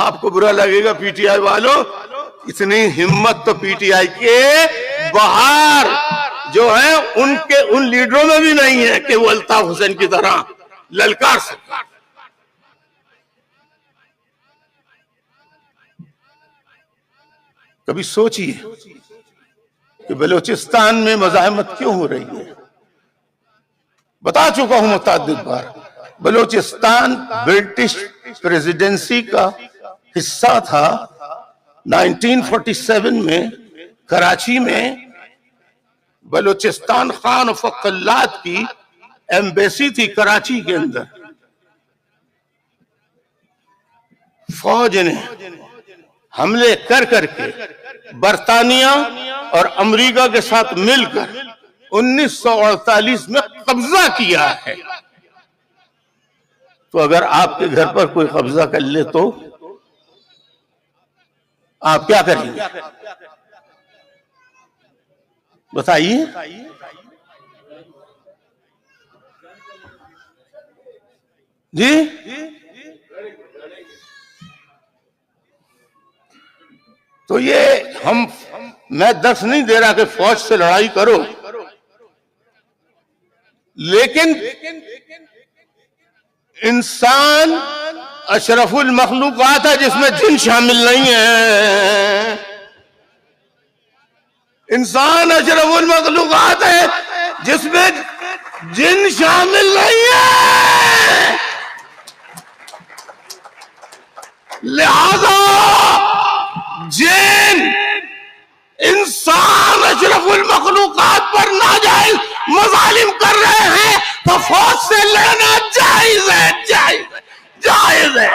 آپ کو برا لگے گا پی ٹی آئی والوں، اتنی ہمت تو پی ٹی آئی کے باہر جو ہے ان لیڈروں میں بھی نہیں ہے کہ وہ الطاف حسین کی طرح للکار سکتے۔ کبھی سوچئے کہ بلوچستان میں مزاحمت کیوں ہو رہی ہے؟ بتا چکا ہوں متعدد بار، بلوچستان برٹش پریزیڈنسی کا حصہ تھا۔ 1947 میں کراچی میں بلوچستان خان فقلات کی ایمبیسی تھی کراچی کے اندر۔ فوج نے حملے کر کے برطانیہ اور امریکہ کے ساتھ مل کر 1948 میں قبضہ کیا ہے۔ تو اگر آپ کے گھر پر کوئی قبضہ کر لے تو آپ کیا کریں گے؟ بتائیے۔ جی تو یہ میں درس نہیں دے رہا کہ فوج سے لڑائی کرو، لیکن انسان اشرف المخلوقات ہے جس میں جن شامل نہیں ہے۔ انسان اشرف المخلوقات ہے جس میں جن شامل نہیں ہے، لہذا جن انسان اشرف المخلوقات پر ناجائز مظالم کر رہے ہیں تو فوج سے لڑنا جائز ہے، جائز ہے، جائز ہے۔